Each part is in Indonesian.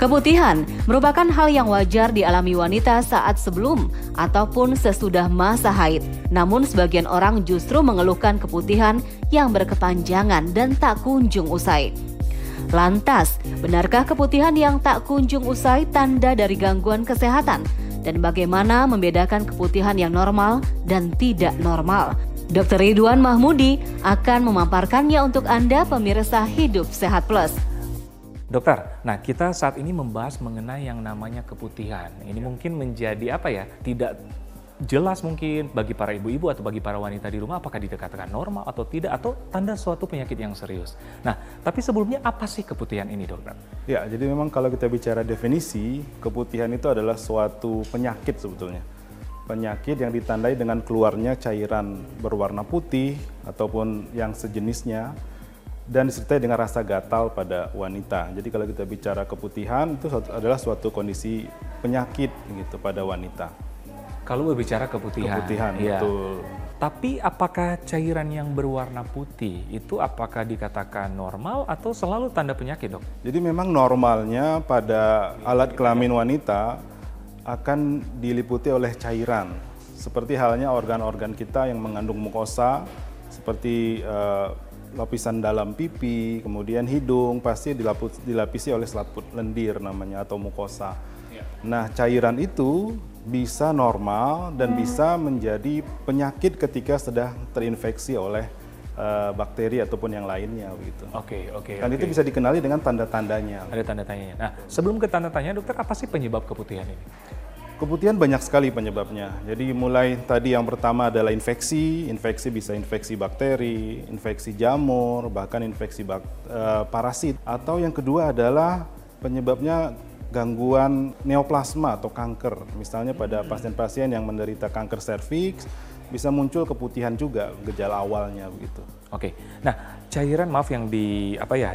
Keputihan merupakan hal yang wajar dialami wanita saat sebelum ataupun sesudah masa haid. Namun sebagian orang justru mengeluhkan keputihan yang berkepanjangan dan tak kunjung usai. Lantas, benarkah keputihan yang tak kunjung usai tanda dari gangguan kesehatan? Dan bagaimana membedakan keputihan yang normal dan tidak normal? Dr. Ridwan Mahmudi akan memaparkannya untuk Anda pemirsa Hidup Sehat Plus. Dokter, nah kita saat ini membahas mengenai yang namanya keputihan. Ini mungkin menjadi tidak jelas mungkin bagi para ibu-ibu atau bagi para wanita di rumah apakah dikatakan normal atau tidak atau tanda suatu penyakit yang serius. Nah, tapi sebelumnya apa sih keputihan ini, dokter? Ya, jadi memang kalau kita bicara definisi, keputihan itu adalah suatu penyakit sebetulnya. Penyakit yang ditandai dengan keluarnya cairan berwarna putih ataupun yang sejenisnya dan disertai dengan rasa gatal pada wanita. Jadi kalau kita bicara keputihan itu adalah suatu kondisi penyakit gitu pada wanita. Kalau berbicara keputihan, ya. Betul. Tapi apakah cairan yang berwarna putih itu apakah dikatakan normal atau selalu tanda penyakit, dok? Jadi memang normalnya pada alat kelamin wanita akan diliputi oleh cairan. Seperti halnya organ-organ kita yang mengandung mukosa, seperti lapisan dalam pipi, kemudian hidung pasti dilapisi oleh selaput lendir namanya atau mukosa. Ya. Nah, cairan itu bisa normal dan bisa menjadi penyakit ketika sudah terinfeksi oleh bakteri ataupun yang lainnya begitu. Oke. Dan itu bisa dikenali dengan tanda-tandanya. Ada tanda-tandanya. Nah, sebelum ke tanda-tandanya, dokter, apa sih penyebab keputihan ini? Keputihan banyak sekali penyebabnya. Jadi mulai tadi yang pertama adalah infeksi bisa infeksi bakteri, infeksi jamur, bahkan infeksi parasit. Atau yang kedua adalah penyebabnya gangguan neoplasma atau kanker. Misalnya pada pasien-pasien yang menderita kanker serviks bisa muncul keputihan juga gejala awalnya begitu. Oke. Nah, cairan yang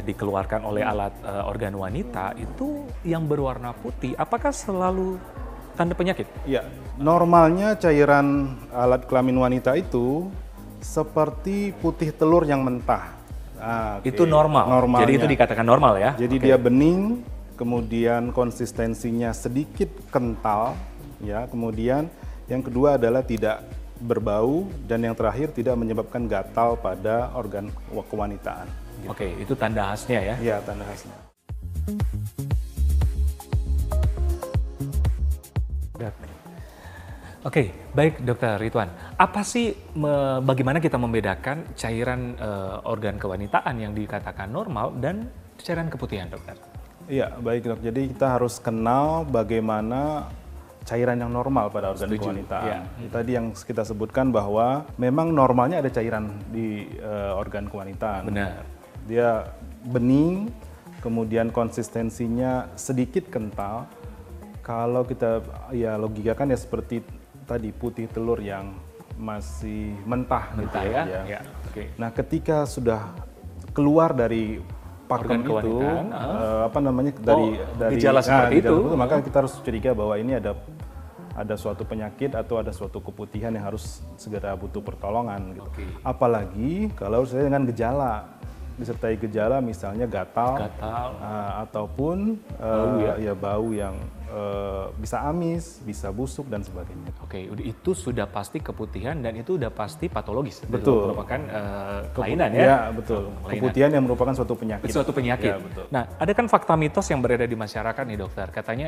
dikeluarkan oleh alat organ wanita itu yang berwarna putih, apakah selalu tanda penyakit? Ya, normalnya cairan alat kelamin wanita itu seperti putih telur yang mentah. Itu normal. Normalnya. Jadi itu dikatakan normal ya? Jadi dia bening, kemudian konsistensinya sedikit kental, ya. Kemudian yang kedua adalah tidak berbau dan yang terakhir tidak menyebabkan gatal pada organ kewanitaan. Gitu. Oke, itu tanda khasnya ya? Iya, tanda khasnya. Oke, baik Dokter Ridwan. Apa sih, bagaimana kita membedakan cairan organ kewanitaan yang dikatakan normal dan cairan keputihan, dokter? Iya, baik dok. Jadi kita harus kenal bagaimana cairan yang normal pada organ kewanitaan. Ya. Tadi yang kita sebutkan bahwa memang normalnya ada cairan di organ kewanitaan. Benar. Dia bening, kemudian konsistensinya sedikit kental. Kalau kita logikakan seperti tadi putih telur yang masih mentah gitu ya. Ya. Okay. Nah, ketika sudah keluar dari pakem itu dari gejala seperti itu, maka kita harus curiga bahwa ini ada suatu penyakit atau ada suatu keputihan yang harus segera butuh pertolongan gitu. Okay. Apalagi kalau saya dengan gejala disertai gejala misalnya gatal. Ataupun bau yang bisa amis, bisa busuk dan sebagainya. Oke, itu sudah pasti keputihan dan itu sudah pasti patologis. Betul. Merupakan kelainan ya? Ya, betul. Keputihan yang merupakan suatu penyakit. Suatu penyakit. Ya, betul. Nah, ada kan fakta mitos yang beredar di masyarakat nih dokter. Katanya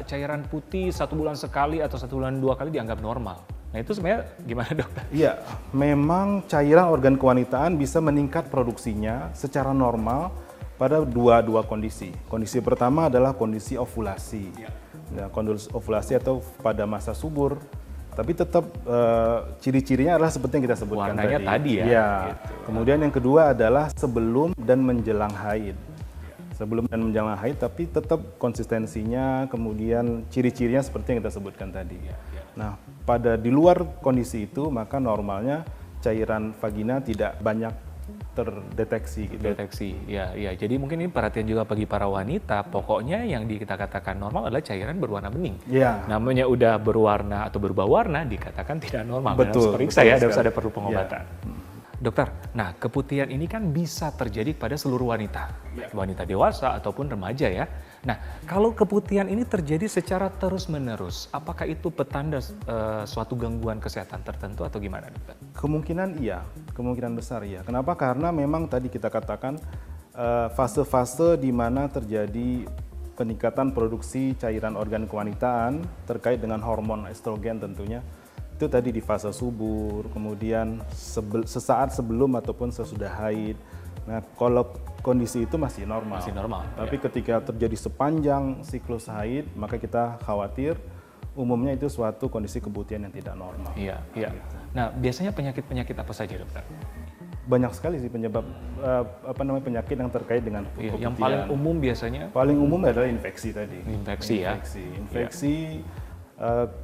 cairan putih 1 bulan sekali atau 1 bulan 2 kali dianggap normal. Nah, itu sebenarnya gimana dokter? Iya, memang cairan organ kewanitaan bisa meningkat produksinya secara normal pada dua kondisi. Kondisi pertama adalah kondisi ovulasi. Ya, kondisi ovulasi atau pada masa subur. Tapi tetap ciri-cirinya adalah seperti yang kita sebutkan warnanya tadi ya. Ya. Gitu. Kemudian yang kedua adalah sebelum dan menjelang haid. Sebelum dan menjelang haid, tapi tetap konsistensinya, kemudian ciri-cirinya seperti yang kita sebutkan tadi. Nah, di luar kondisi itu, maka normalnya cairan vagina tidak banyak terdeteksi. Gitu. Ya. Jadi mungkin ini perhatian juga bagi para wanita. Pokoknya yang kita katakan normal adalah cairan berwarna bening. Ya. Namanya udah berwarna atau berubah warna dikatakan tidak normal. Betul. Periksa ya, harus ada perlu pengobatan. Ya. Dokter, nah keputihan ini kan bisa terjadi pada seluruh wanita, wanita dewasa ataupun remaja ya. Nah, kalau keputihan ini terjadi secara terus-menerus, apakah itu petanda suatu gangguan kesehatan tertentu atau gimana, dokter? Kemungkinan iya, kemungkinan besar iya. Kenapa? Karena memang tadi kita katakan fase-fase di mana terjadi peningkatan produksi cairan organ kewanitaan terkait dengan hormon estrogen tentunya. Itu tadi di fase subur, kemudian sesaat sebelum ataupun sesudah haid. Nah, kalau kondisi itu masih normal. Masih normal. Tapi ketika terjadi sepanjang siklus haid, maka kita khawatir umumnya itu suatu kondisi keputihan yang tidak normal. Iya, iya. Nah, biasanya penyakit-penyakit apa saja, dokter? Banyak sekali sih penyebab penyakit yang terkait dengan keputihan. Yang paling umum biasanya? Paling umum adalah infeksi tadi. Infeksi ya. Infeksi.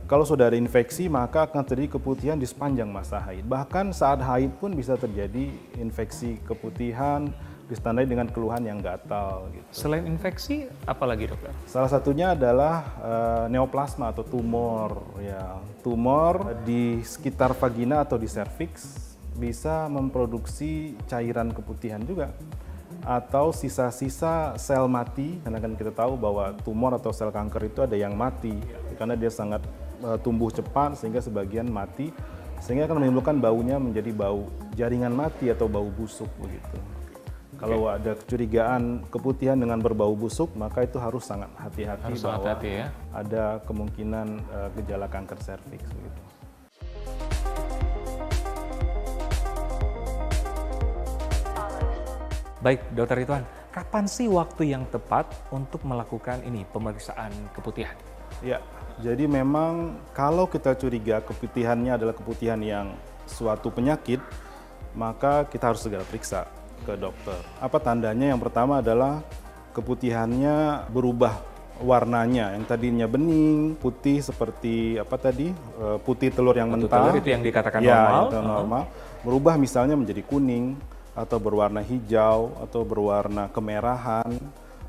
Kalau sudah ada infeksi maka akan terjadi keputihan di sepanjang masa haid. Bahkan saat haid pun bisa terjadi infeksi keputihan ditandai dengan keluhan yang gatal. Gitu. Selain infeksi, apa lagi, dokter? Salah satunya adalah neoplasma atau tumor. Ya, tumor di sekitar vagina atau di serviks bisa memproduksi cairan keputihan juga. Atau sisa-sisa sel mati, karena kan kita tahu bahwa tumor atau sel kanker itu ada yang mati karena dia sangat tumbuh cepat sehingga sebagian mati, sehingga akan menimbulkan baunya menjadi bau jaringan mati atau bau busuk begitu. Kalau ada kecurigaan keputihan dengan berbau busuk, maka itu harus sangat hati-hati bahwa ya. ada kemungkinan gejala kanker serviks begitu. Baik, Dokter Ridwan, kapan sih waktu yang tepat untuk melakukan ini pemeriksaan keputihan? Ya, jadi memang kalau kita curiga keputihannya adalah keputihan yang suatu penyakit, maka kita harus segera periksa ke dokter. Apa tandanya? Yang pertama adalah keputihannya berubah warnanya, yang tadinya bening, putih seperti apa tadi, putih telur yang mentah. Telur itu yang dikatakan ya, normal. Itu normal. Berubah misalnya menjadi kuning, atau berwarna hijau, atau berwarna kemerahan,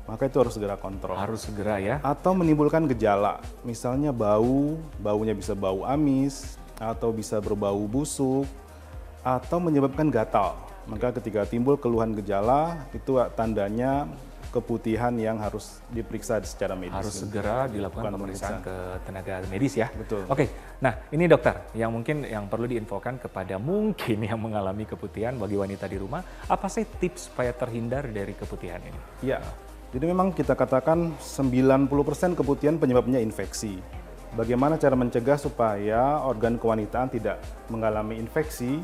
maka itu harus segera kontrol. Harus segera ya. Atau menimbulkan gejala, misalnya baunya bisa bau amis, atau bisa berbau busuk, atau menyebabkan gatal. Maka ketika timbul keluhan gejala, itu tandanya keputihan yang harus diperiksa secara medis. Harus segera dilakukan pemeriksaan ke tenaga medis ya. Betul. Oke, nah ini dokter, yang mungkin yang perlu diinfokan kepada mungkin yang mengalami keputihan bagi wanita di rumah, apa sih tips supaya terhindar dari keputihan ini? Iya, jadi memang kita katakan 90% keputihan penyebabnya infeksi. Bagaimana cara mencegah supaya organ kewanitaan tidak mengalami infeksi?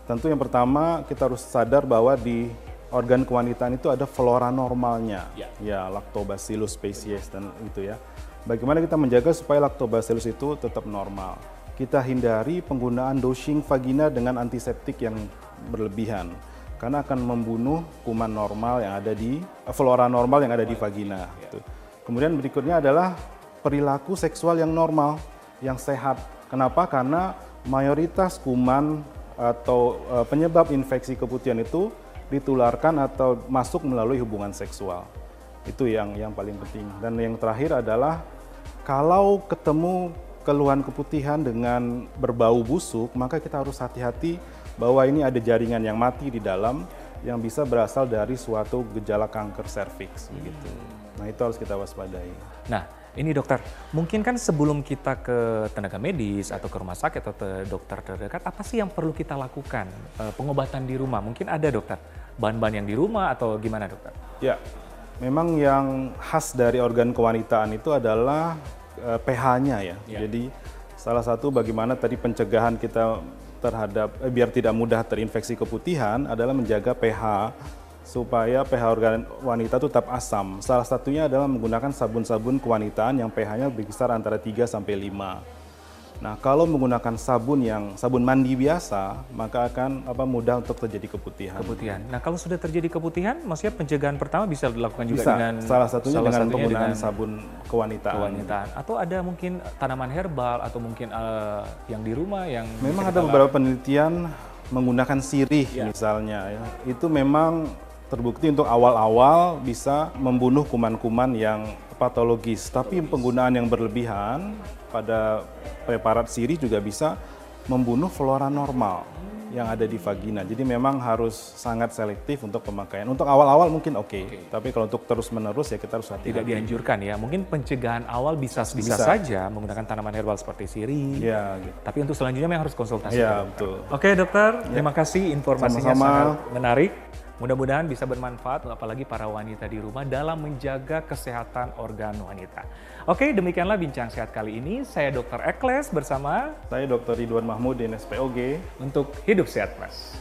Tentu yang pertama kita harus sadar bahwa di organ kewanitaan itu ada flora normalnya, ya Lactobacillus species dan itu ya. Bagaimana kita menjaga supaya Lactobacillus itu tetap normal? Kita hindari penggunaan dosing vagina dengan antiseptik yang berlebihan, karena akan membunuh kuman normal yang ada di flora normal yang ada di vagina. Gitu. Kemudian berikutnya adalah perilaku seksual yang normal, yang sehat. Kenapa? Karena mayoritas kuman atau penyebab infeksi keputihan itu ditularkan atau masuk melalui hubungan seksual. Itu yang paling penting. Dan yang terakhir adalah kalau ketemu keluhan keputihan dengan berbau busuk, maka kita harus hati-hati bahwa ini ada jaringan yang mati di dalam yang bisa berasal dari suatu gejala kanker serviks begitu. Nah, itu harus kita waspadai. Nah, ini dokter, mungkin kan sebelum kita ke tenaga medis atau ke rumah sakit atau ke dokter terdekat, apa sih yang perlu kita lakukan? Pengobatan di rumah, mungkin ada dokter? Bahan-bahan yang di rumah atau gimana dokter? Ya, memang yang khas dari organ kewanitaan itu adalah pH-nya ya. Jadi salah satu bagaimana tadi pencegahan kita terhadap biar tidak mudah terinfeksi keputihan adalah menjaga pH supaya pH organ wanita itu tetap asam. Salah satunya adalah menggunakan sabun-sabun kewanitaan yang pH-nya berkisar antara 3 sampai 5. Nah, kalau menggunakan sabun mandi biasa, maka akan mudah untuk terjadi keputihan. Nah, kalau sudah terjadi keputihan, maksudnya pencegahan pertama bisa dilakukan juga dengan salah satunya dengan penggunaan sabun kewanitaan. Atau ada mungkin tanaman herbal atau mungkin yang di rumah yang memang ada beberapa penelitian menggunakan sirih misalnya ya. Itu memang terbukti untuk awal-awal bisa membunuh kuman-kuman yang patologis, tapi penggunaan yang berlebihan pada preparat sirih juga bisa membunuh flora normal yang ada di vagina. Jadi memang harus sangat selektif untuk pemakaian. Untuk awal-awal mungkin oke, tapi kalau untuk terus-menerus ya kita harus hati-hati. Tidak dianjurkan ya. Mungkin pencegahan awal bisa saja menggunakan tanaman herbal seperti sirih. Ya, gitu. Tapi untuk selanjutnya memang harus konsultasi. Ya, ke dokter. betul. Oke dokter, terima kasih informasinya Sama-sama. sangat menarik. Mudah-mudahan bisa bermanfaat apalagi para wanita di rumah dalam menjaga kesehatan organ wanita. Oke, demikianlah bincang sehat kali ini. Saya Dr. Ekles bersama Saya Dr. Ridwan Mahmudin, SPOG. untuk Hidup Sehat Plus.